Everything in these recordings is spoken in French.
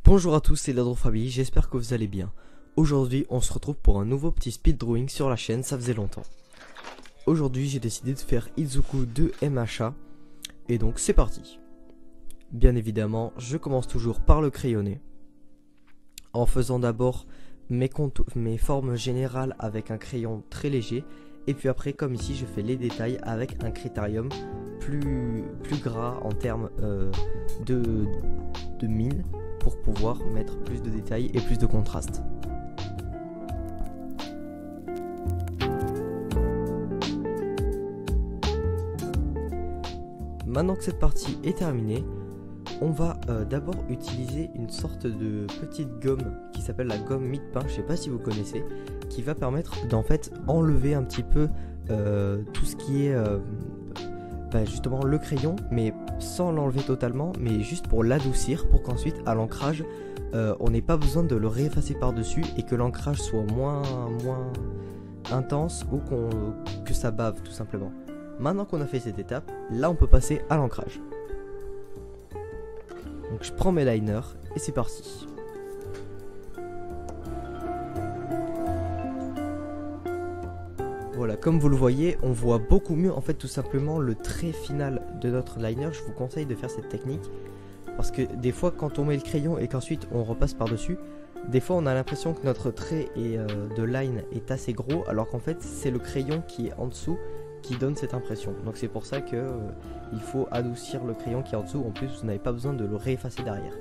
Bonjour à tous, c'est Ladrofabi, j'espère que vous allez bien. Aujourd'hui, on se retrouve pour un nouveau petit speed drawing sur la chaîne, ça faisait longtemps. Aujourd'hui, j'ai décidé de faire Izuku 2 MHA, et donc c'est parti. Bien évidemment, je commence toujours par le crayonné, en faisant d'abord mes formes générales avec un crayon très léger, et puis après, comme ici, je fais les détails avec un critérium plus gras en termes de mine, pour pouvoir mettre plus de détails et plus de contraste. Maintenant que cette partie est terminée, on va d'abord utiliser une sorte de petite gomme qui s'appelle la gomme mie-de-pain, je sais pas si vous connaissez, qui va permettre d'en fait enlever un petit peu tout ce qui est justement le crayon, mais sans l'enlever totalement, mais juste pour l'adoucir, pour qu'ensuite à l'ancrage on n'ait pas besoin de le réeffacer par dessus et que l'ancrage soit moins intense ou que ça bave tout simplement. Maintenant qu'on a fait cette étape, là on peut passer à l'ancrage. Donc je prends mes liners et c'est parti. Voilà, comme vous le voyez, on voit beaucoup mieux en fait tout simplement le trait final de notre liner. Je vous conseille de faire cette technique parce que des fois quand on met le crayon et qu'ensuite on repasse par dessus, des fois on a l'impression que notre trait de line est assez gros alors qu'en fait c'est le crayon qui est en dessous qui donne cette impression. Donc c'est pour ça que il faut adoucir le crayon qui est en dessous. En plus vous n'avez pas besoin de le réeffacer derrière.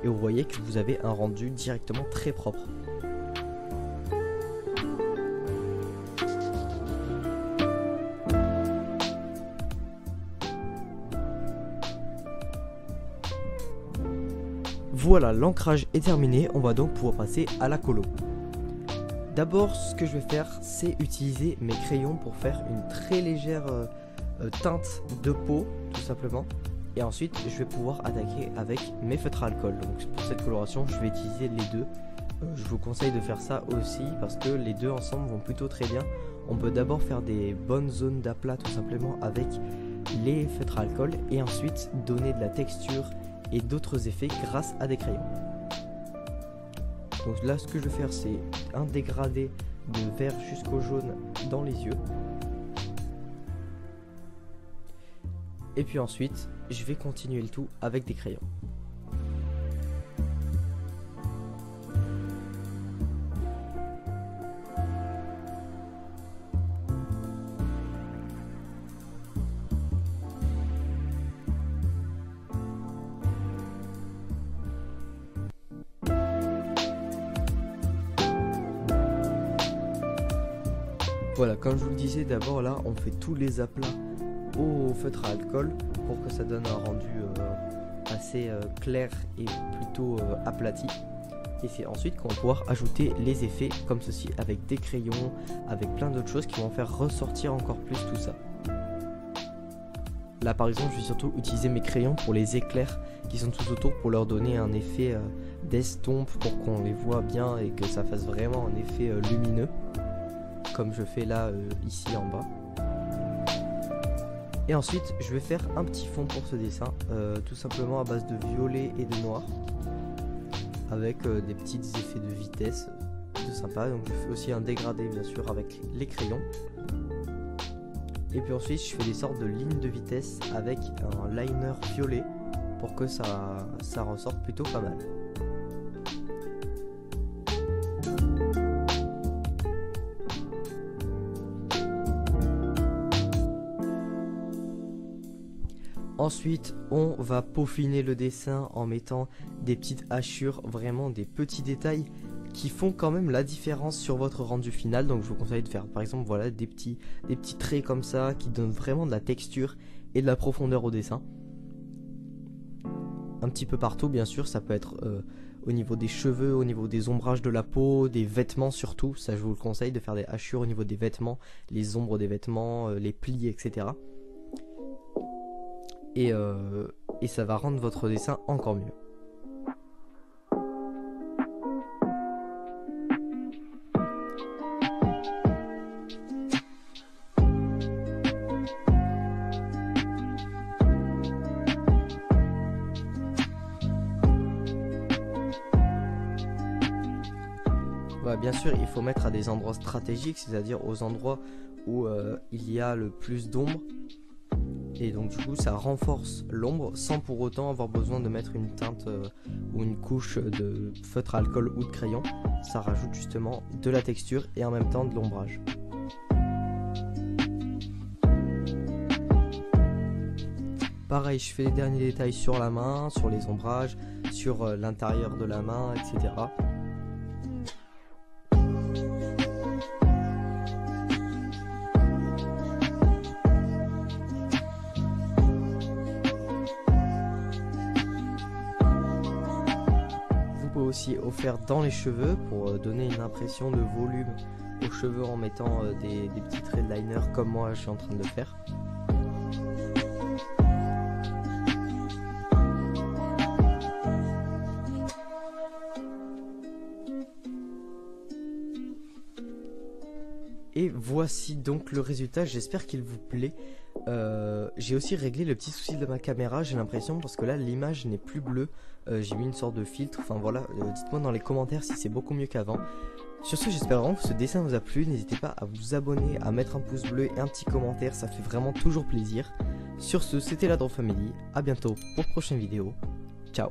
Et vous voyez que vous avez un rendu directement très propre. Voilà, l'ancrage est terminé, on va donc pouvoir passer à la colo. D'abord, ce que je vais faire, c'est utiliser mes crayons pour faire une très légère teinte de peau, tout simplement. Et ensuite, je vais pouvoir attaquer avec mes feutres à alcool. Donc pour cette coloration, je vais utiliser les deux. Je vous conseille de faire ça aussi parce que les deux ensemble vont plutôt très bien. On peut d'abord faire des bonnes zones d'aplat tout simplement avec les feutres à alcool et ensuite donner de la texture et d'autres effets grâce à des crayons. Donc là ce que je vais faire c'est un dégradé de vert jusqu'au jaune dans les yeux. Et puis ensuite je vais continuer le tout avec des crayons. Voilà, comme je vous le disais, d'abord là, on fait tous les aplats au feutre à alcool pour que ça donne un rendu assez clair et plutôt aplati. Et c'est ensuite qu'on va pouvoir ajouter les effets comme ceci avec des crayons, avec plein d'autres choses qui vont faire ressortir encore plus tout ça. Là par exemple, je vais surtout utiliser mes crayons pour les éclairs qui sont tout autour pour leur donner un effet d'estompe pour qu'on les voit bien et que ça fasse vraiment un effet lumineux. Comme je fais là ici en bas. Et ensuite je vais faire un petit fond pour ce dessin tout simplement à base de violet et de noir avec des petits effets de vitesse tout sympa. Donc je fais aussi un dégradé bien sûr avec les crayons et puis ensuite je fais des sortes de lignes de vitesse avec un liner violet pour que ça ressorte plutôt pas mal. Ensuite, on va peaufiner le dessin en mettant des petites hachures, vraiment des petits détails qui font quand même la différence sur votre rendu final. Donc je vous conseille de faire par exemple voilà, des petits traits comme ça qui donnent vraiment de la texture et de la profondeur au dessin. Un petit peu partout bien sûr, ça peut être au niveau des cheveux, au niveau des ombrages de la peau, des vêtements surtout. Ça je vous le conseille de faire des hachures au niveau des vêtements, les ombres des vêtements, les plis etc. Et ça va rendre votre dessin encore mieux. Ouais, bien sûr, il faut mettre à des endroits stratégiques, c'est-à-dire aux endroits où il y a le plus d'ombre. Et donc du coup ça renforce l'ombre sans pour autant avoir besoin de mettre une teinte ou une couche de feutre à alcool ou de crayon. Ça rajoute justement de la texture et en même temps de l'ombrage. Pareil, je fais les derniers détails sur la main, sur les ombrages, sur l'intérieur de la main, etc. Vous pouvez aussi au faire dans les cheveux pour donner une impression de volume aux cheveux en mettant des petits traits de liner comme moi je suis en train de le faire. Et voici donc le résultat, j'espère qu'il vous plaît. J'ai aussi réglé le petit souci de ma caméra, j'ai l'impression, parce que là l'image n'est plus bleue. J'ai mis une sorte de filtre, enfin voilà, dites-moi dans les commentaires si c'est beaucoup mieux qu'avant. Sur ce, j'espère vraiment que ce dessin vous a plu, n'hésitez pas à vous abonner, à mettre un pouce bleu et un petit commentaire, ça fait vraiment toujours plaisir. Sur ce, c'était la Drop Family, à bientôt pour prochaine vidéo, ciao.